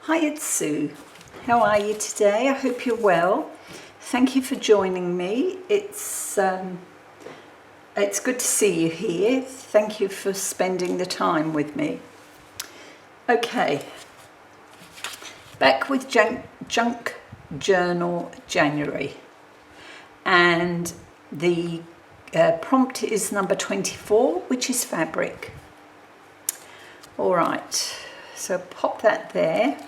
Hi, it's Sue. How are you today? I hope you're well. Thank you for joining me. It's good to see you here. Thank you for spending the time with me. Okay, back with Junk Journal January, and the prompt is number 24, which is fabric. All right, so pop that there.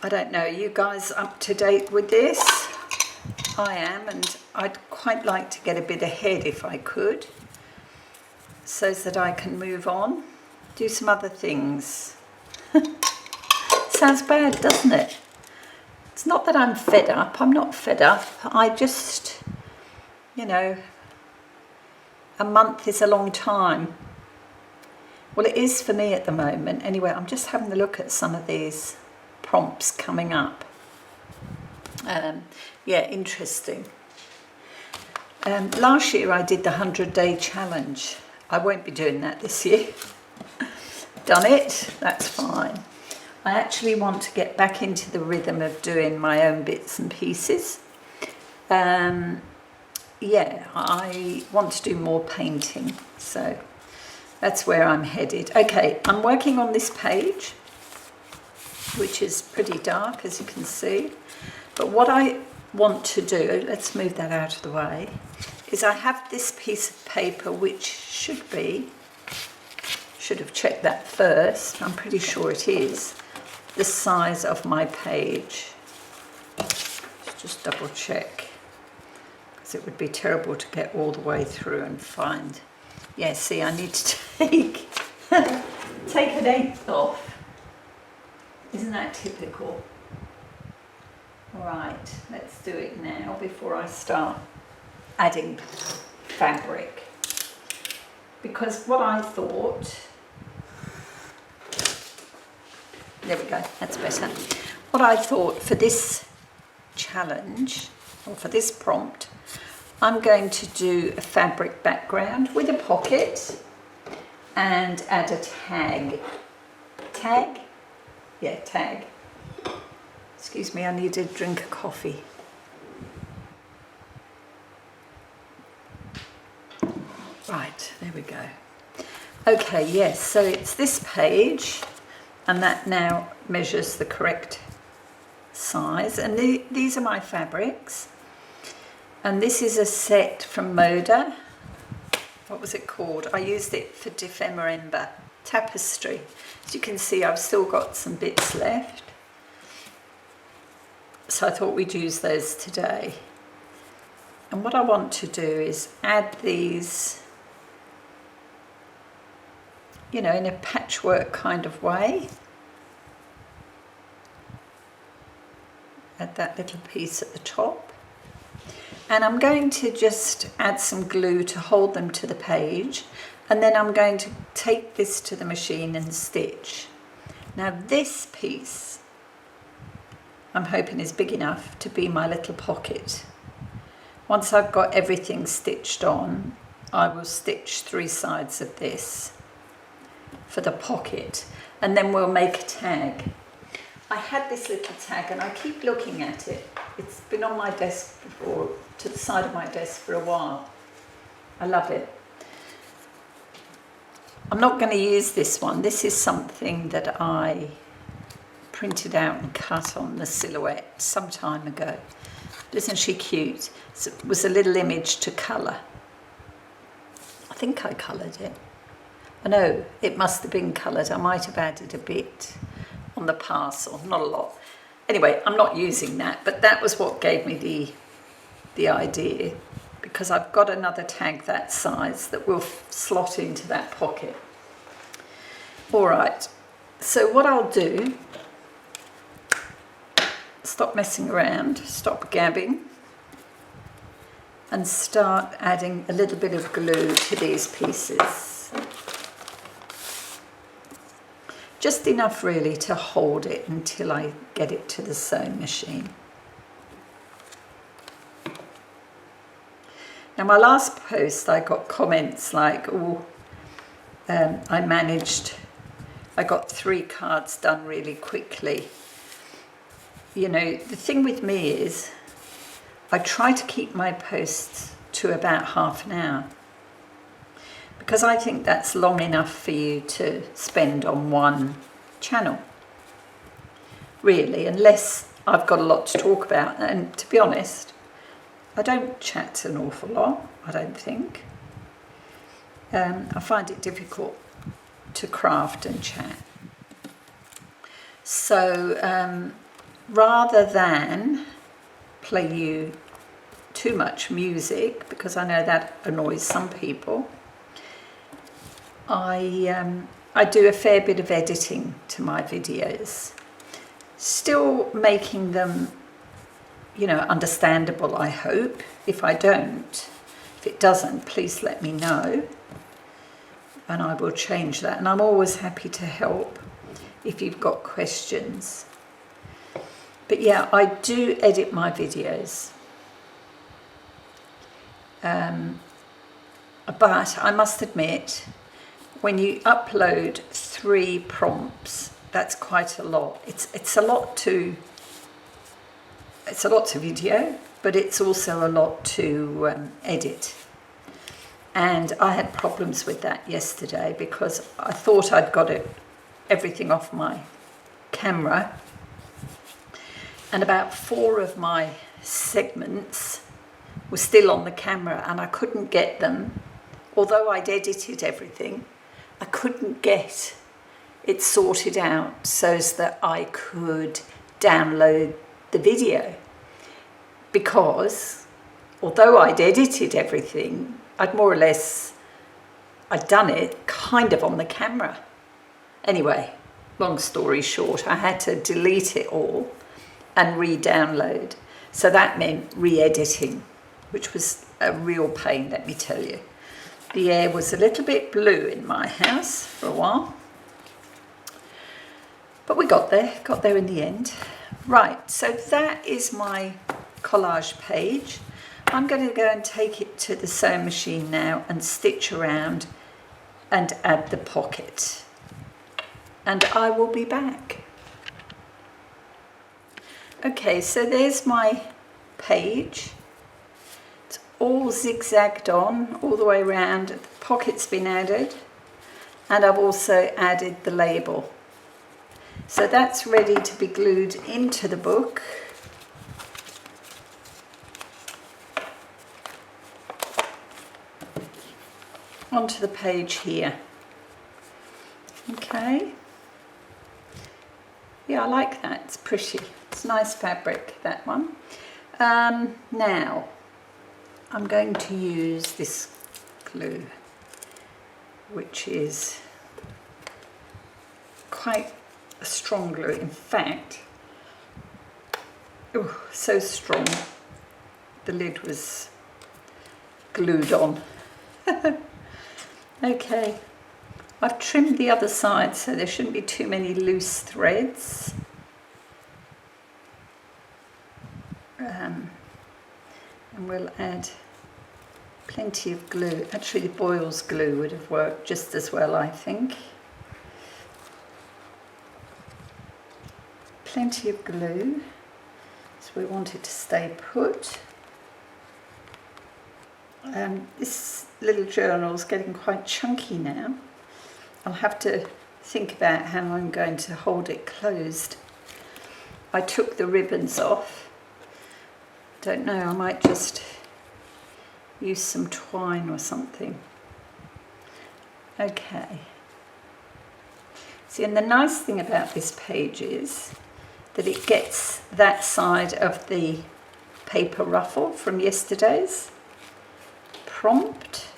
I don't know, you guys up to date with this? I am, and I'd quite like to get a bit ahead if I could, so that I can move on, do some other things. Sounds bad, doesn't it? It's not that I'm fed up, I'm not fed up. I just, you know, a month is a long time. Well, it is for me at the moment. Anyway, I'm just having a look at some of these prompts coming up. Yeah, interesting. Last year I did the 100-day challenge. I won't be doing that this year. Done it, that's fine. I actually want to get back into the rhythm of doing my own bits and pieces. Yeah, I want to do more painting, so that's where I'm headed. Okay, I'm working on this page, which is pretty dark, as you can see. But what I want to do, let's move that out of the way, is I have this piece of paper which should have checked that first, I'm pretty sure it is, the size of my page. Let's just double check, because it would be terrible to get all the way through and find. Yeah, see, I need to take an eighth off. Isn't that typical? All right, let's do it now before I start adding fabric. Because what I thought, there we go, that's better. What I thought for this challenge, or for this prompt, I'm going to do a fabric background with a pocket and add a tag. Tag? Yeah, tag. Excuse me, I need a drink of coffee. Right, there we go. Okay, yes, so it's this page, and that now measures the correct size. And these are my fabrics. And this is a set from Moda. What was it called? I used it for Defemember tapestry. As you can see, I've still got some bits left. So I thought we'd use those today. And what I want to do is add these, you know, in a patchwork kind of way. Add that little piece at the top. And I'm going to just add some glue to hold them to the page. And then I'm going to take this to the machine and stitch. Now this piece, I'm hoping is big enough to be my little pocket. Once I've got everything stitched on, I will stitch 3 sides of this for the pocket, and then we'll make a tag. I had this little tag and I keep looking at it. It's been on my desk before, to the side of my desk for a while. I love it. I'm not going to use this one. This is something that I printed out and cut on the silhouette some time ago. Isn't she cute? So it was a little image to colour. I think I coloured it. I know it must have been coloured. I might have added a bit on the parcel, not a lot. Anyway, I'm not using that, but that was what gave me the idea, because I've got another tag that size that will slot into that pocket. All right, so what I'll do, stop messing around, stop gabbing, and start adding a little bit of glue to these pieces. Just enough really to hold it until I get it to the sewing machine. Now my last post I got comments like, oh, I managed I got 3 cards done really quickly. You know, the thing with me is I try to keep my posts to about half an hour, because I think that's long enough for you to spend on one channel, really, unless I've got a lot to talk about. And to be honest, I don't chat an awful lot, I don't think. I find it difficult to craft and chat. So rather than play you too much music, because I know that annoys some people, I do a fair bit of editing to my videos, still making them, you know, understandable, I hope. If it doesn't, please let me know and I will change that. And I'm always happy to help if you've got questions. But yeah, I do edit my videos. But I must admit, when you upload 3 prompts, that's quite a lot. It's a lot to video, but it's also a lot to edit. And I had problems with that yesterday because I thought I'd got everything off my camera, and about 4 of my segments were still on the camera and I couldn't get them. Although I'd edited everything, I couldn't get it sorted out so that I could download the video, because although I'd edited everything, I'd done it kind of on the camera. Anyway, long story short, I had to delete it all and re-download. So that meant re-editing, which was a real pain, let me tell you. The air was a little bit blue in my house for a while, but we got there in the end. Right, so that is my collage page. I'm going to go and take it to the sewing machine now and stitch around and add the pocket. And I will be back. Okay, so there's my page. It's all zigzagged on all the way around. The pocket's been added, and I've also added the label. So that's ready to be glued into the book. Onto the page here. Okay. Yeah, I like that. It's pretty. It's nice fabric, that one. Now, I'm going to use this glue, which is quite a strong glue. In fact, oh, so strong, the lid was glued on. Okay, I've trimmed the other side so there shouldn't be too many loose threads. And we'll add plenty of glue. Actually, the Boyle's glue would have worked just as well, I think. Plenty of glue, so we want it to stay put. This little journal is getting quite chunky now. I'll have to think about how I'm going to hold it closed. I took the ribbons off. Don't know, I might just use some twine or something. Okay. See, and the nice thing about this page is that it gets that side of the paper ruffle from yesterday's prompt.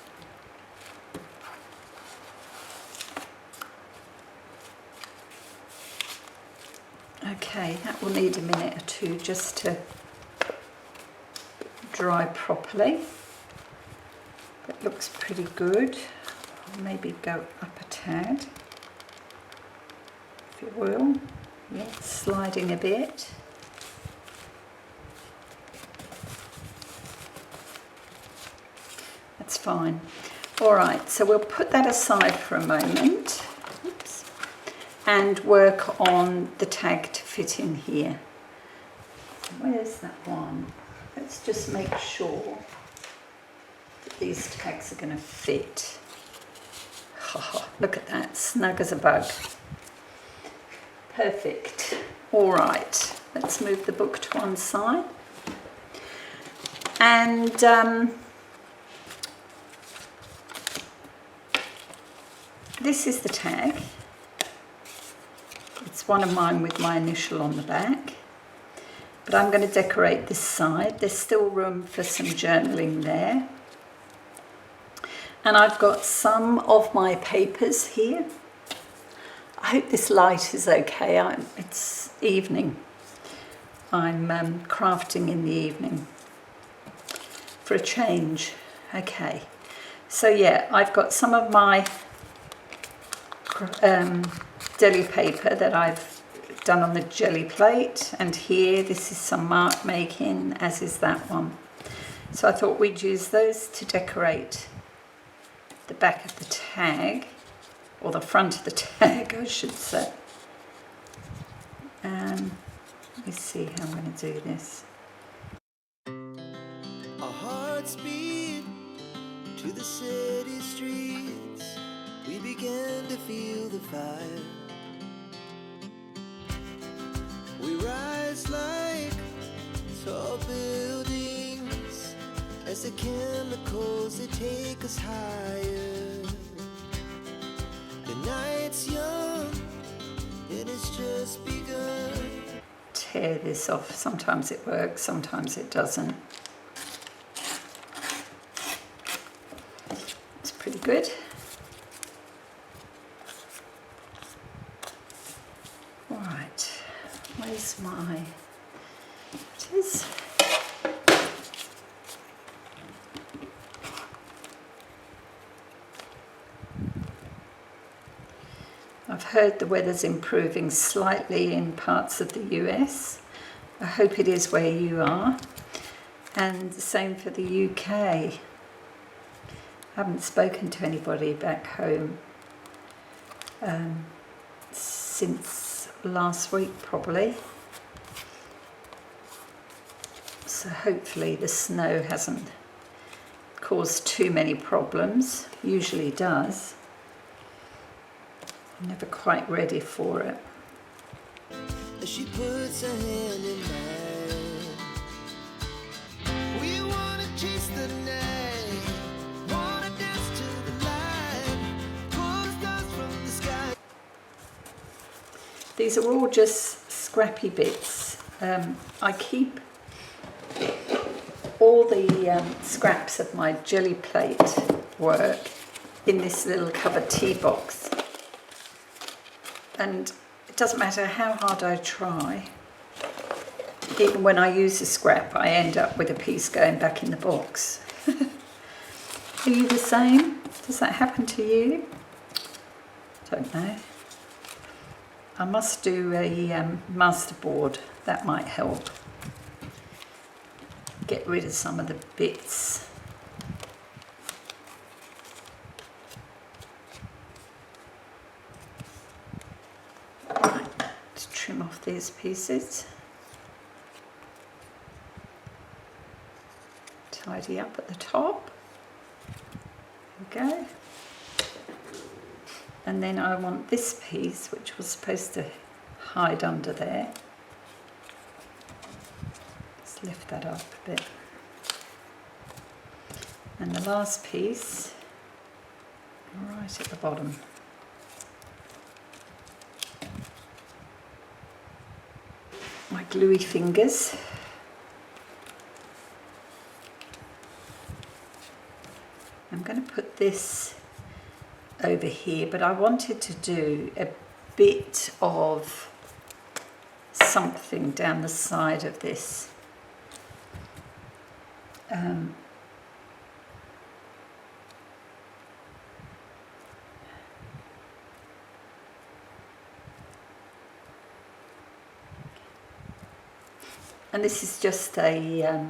Okay, that will need a minute or two just to dry properly, but looks pretty good. I'll maybe go up a tad, if it will. Yeah, it's sliding a bit. That's fine. All right, so we'll put that aside for a moment. Oops. and work on the tag to fit in here. Where's that one? Let's just make sure that these tags are going to fit. Oh, look at that, snug as a bug. Perfect. All right, let's move the book to one side. And this is the tag. It's one of mine with my initial on the back. But I'm going to decorate this side. There's still room for some journaling there. And I've got some of my papers here. I hope this light is okay. It's evening. I'm crafting in the evening for a change. Okay. So yeah, I've got some of my deli paper that I've done on the jelly plate, and here this is some mark making, as is that one. So I thought we'd use those to decorate the back of the tag, or the front of the tag I should say. Let me see how I'm going to do this. Our hearts beat to the city streets. We began to feel the fire. We rise like tall buildings as the chemicals, they take us higher. The night's young and it's just begun. Tear this off. Sometimes it works, sometimes it doesn't. It's pretty good. Right, where's my... It is. I've heard the weather's improving slightly in parts of the US. I hope it is where you are. And the same for the UK. I haven't spoken to anybody back home since last week probably. So hopefully the snow hasn't caused too many problems. Usually does. I'm never quite ready for it. She puts her hand in mine. We wanna chase the night, wanna dance to the light, pull stars from the sky. These are all just scrappy bits. I keep all the scraps of my jelly plate work in this little covered tea box. And it doesn't matter how hard I try, even when I use a scrap, I end up with a piece going back in the box. Are you the same? Does that happen to you? Don't know. I must do a masterboard. That might help. Get rid of some of the bits. Trim off these pieces, tidy up at the top, there we go, and then I want this piece which was supposed to hide under there. Let's lift that up a bit, and the last piece right at the bottom. My gluey fingers. I'm going to put this over here, but I wanted to do a bit of something down the side of this. And this is just a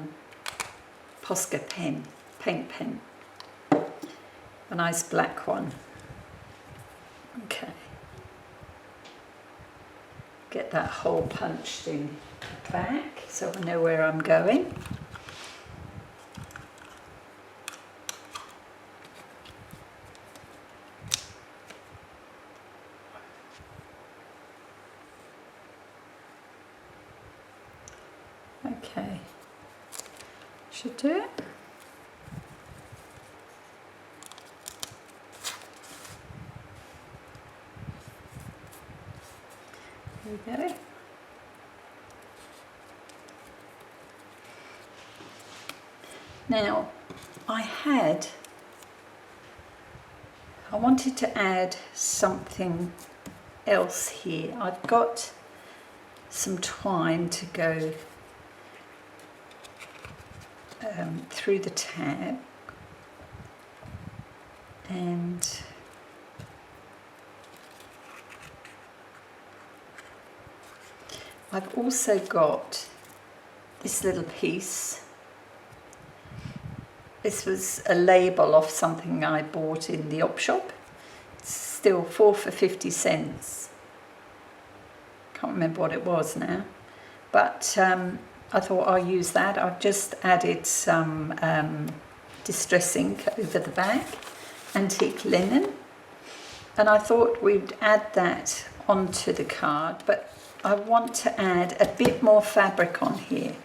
Posca pen, paint pen, a nice black one. Okay. get that hole punched in the back so I know where I'm going. Okay, should do it. There we go. Now, I wanted to add something else here. I've got some twine to go through the tab, and I've also got this little piece. This was a label of something I bought in the op shop. It's still 4 for 50 cents. Can't remember what it was now, but I thought I'll use that. I've just added some distress ink over the back, antique linen, and I thought we'd add that onto the card, but I want to add a bit more fabric on here.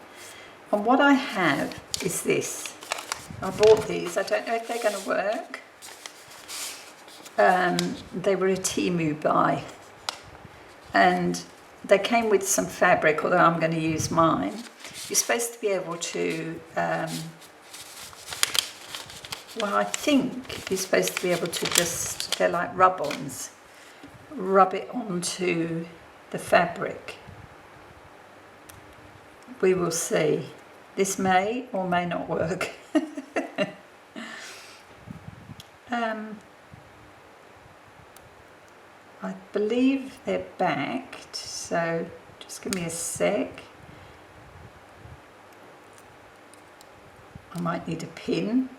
And what I have is this. I bought these. I don't know if they're going to work. They were a Temu buy, and they came with some fabric, although I'm going to use mine. You're supposed to be able to, well, I think you're supposed to be able to just, they're like rub-ons, rub it onto the fabric. We will see. This may or may not work. I believe they're backed, so just give me a sec. I might need a pin.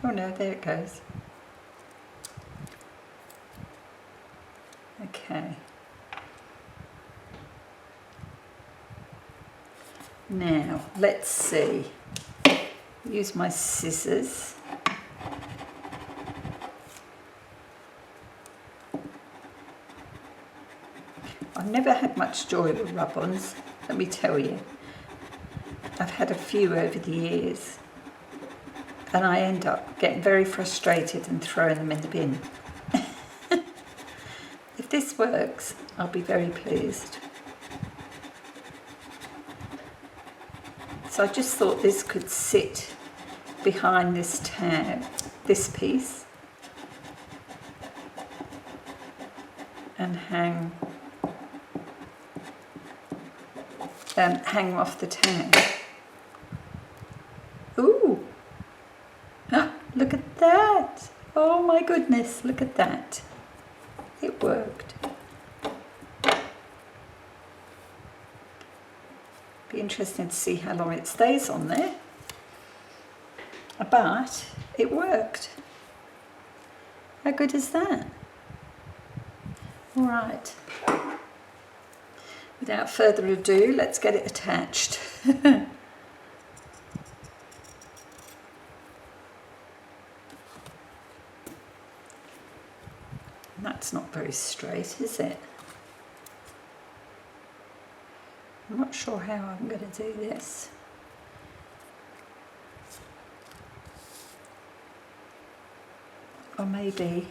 Oh no, there it goes. Okay. Now, let's see. Use my scissors. I've never had much joy with rub-ons, let me tell you. I've had a few over the years, and I end up getting very frustrated and throwing them in the bin. If this works, I'll be very pleased. So I just thought this could sit behind this tab, this piece, and hang off the tab. Ooh! Ah, look at that! Oh my goodness, look at that. It worked. Be interesting to see how long it stays on there. But it worked. How good is that? All right. Without further ado, let's get it attached. That's not very straight, is it? I'm not sure how I'm going to do this. Or maybe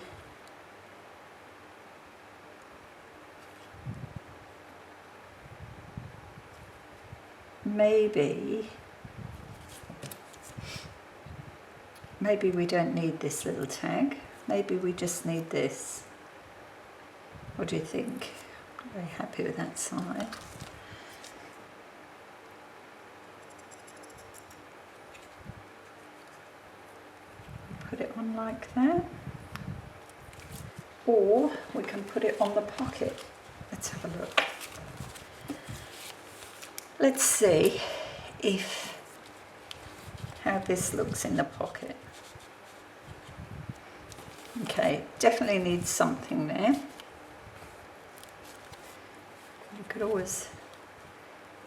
we don't need this little tag. Maybe we just need this. What do you think? I'm very happy with that side. Put it on like that. Or we can put it on the pocket. Let's have a look. Let's see how this looks in the pocket. Okay, definitely needs something there. could always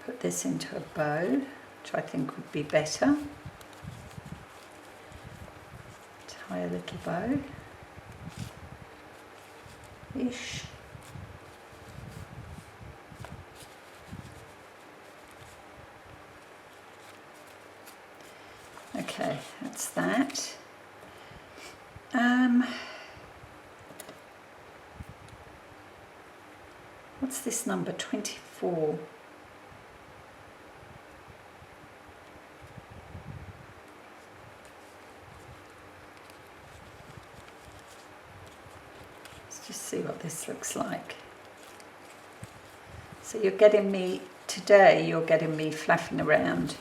put this into a bow, which I think would be better. Tie a little bow ish. Okay, that's that. What's this number? 24. Let's just see what this looks like. So you're getting me, today you're getting me flapping around.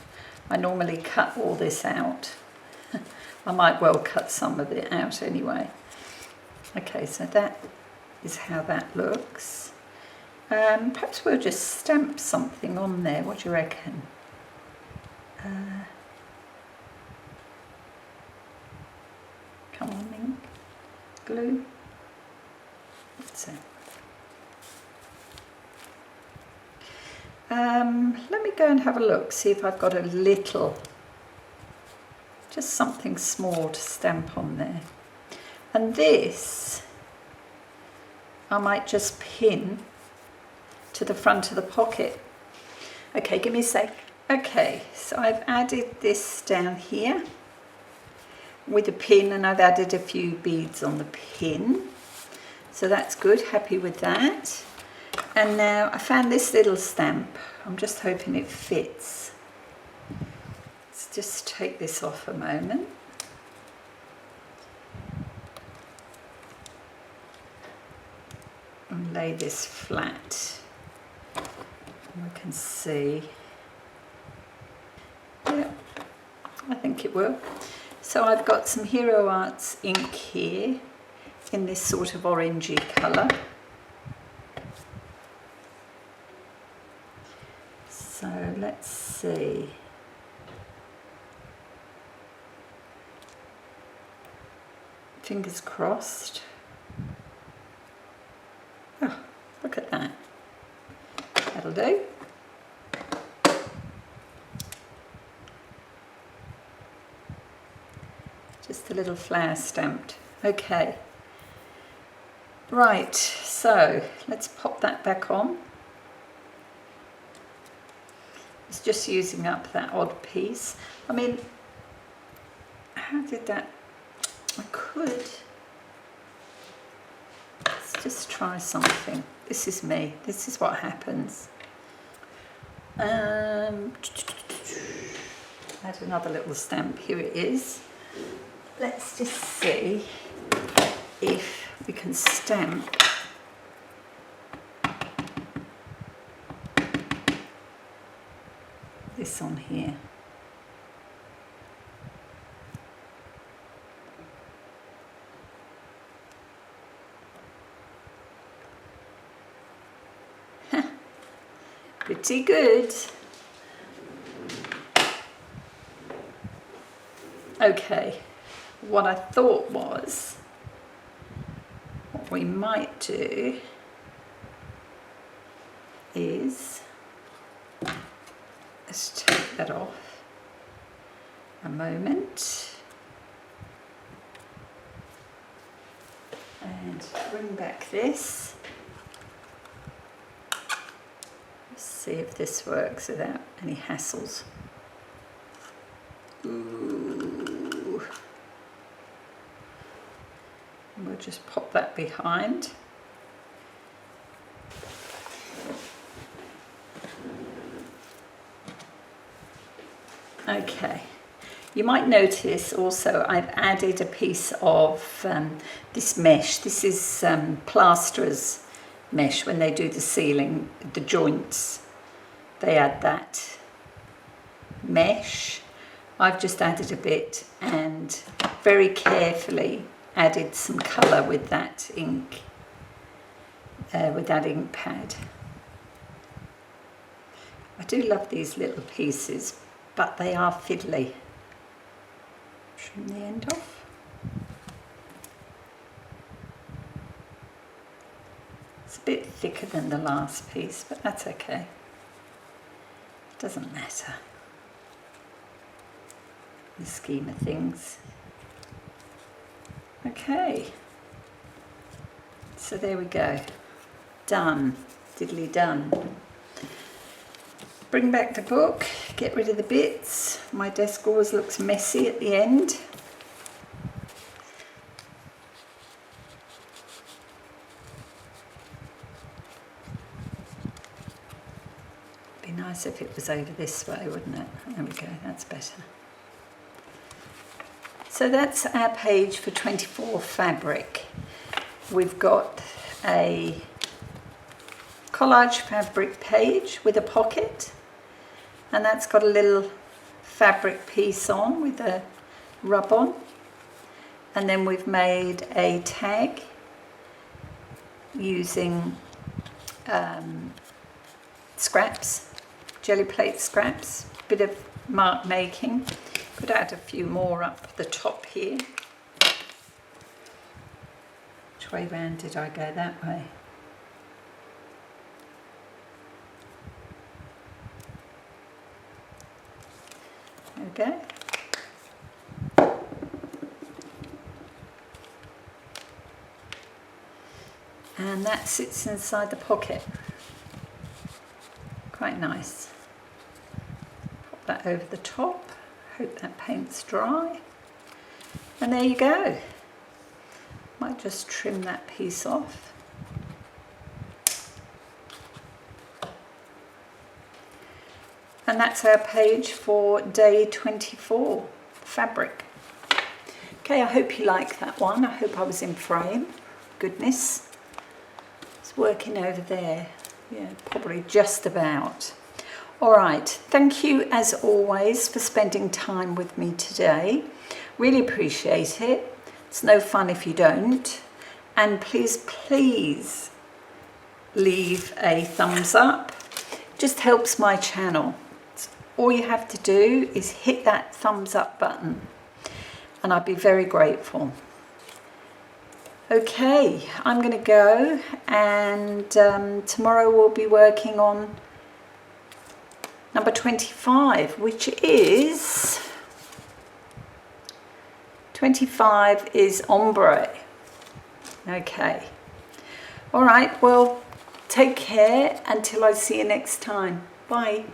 I normally cut all this out. I might well cut some of it out anyway. Okay, so that is how that looks. Perhaps we'll just stamp something on there. What do you reckon? Come on, ink. Glue. That's it. Let me go and have a look, see if I've got a little, just something small to stamp on there. And this, I might just pin to the front of the pocket. Okay, give me a sec. Okay, so I've added this down here with a pin, and I've added a few beads on the pin. So that's good, happy with that. And now I found this little stamp. I'm just hoping it fits. Let's just take this off a moment. And lay this flat. And we can see. Yeah, I think it will. So I've got some Hero Arts ink here in this sort of orangey colour. So let's see. Fingers crossed. Oh, look at that. That'll do. Just a little flower stamped. Okay. Right, so let's pop that back on. It's just using up that odd piece. I mean, how did that, I could, let's just try something. This is me, this is what happens. Add another little stamp, here it is. Let's just see if we can stamp this on here. Pretty good. Okay, what I thought was, what we might do is, let's take that off a moment and bring back this. Let's see if this works without any hassles. Ooh. And we'll just pop that behind. Okay, you might notice also I've added a piece of this mesh. This is plasterers mesh. When they do the ceiling, the joints, they add that mesh. I've just added a bit and very carefully added some colour with that ink, with that ink pad. I do love these little pieces, but they are fiddly. Trim the end off. It's a bit thicker than the last piece, but that's okay. Doesn't matter in the scheme of things. Okay, so there we go. Done. Diddly done. Bring back the book, get rid of the bits. My desk always looks messy at the end. Be nice if it was over this way, wouldn't it? There we go, that's better. So that's our page for 24 fabric. We've got a collage fabric page with a pocket, and that's got a little fabric piece on with a rub on, and then we've made a tag using scraps, jelly plate scraps, bit of mark making. Could add a few more up the top here. Which way round did I go? That way. There we go. And that sits inside the pocket. Quite nice. Pop that over the top. Hope that paint's dry. And there you go. Might just trim that piece off. And that's our page for day 24, fabric. Okay, I hope you like that one. I hope I was in frame. Goodness. It's working over there. Yeah, probably just about. All right, thank you as always for spending time with me today. Really appreciate it. It's no fun if you don't. And please, please leave a thumbs up. It just helps my channel. All you have to do is hit that thumbs up button and I'd be very grateful. Okay, I'm going to go, and tomorrow we'll be working on number 25, which is 25 is ombre. Okay. All right, well, take care until I see you next time. Bye.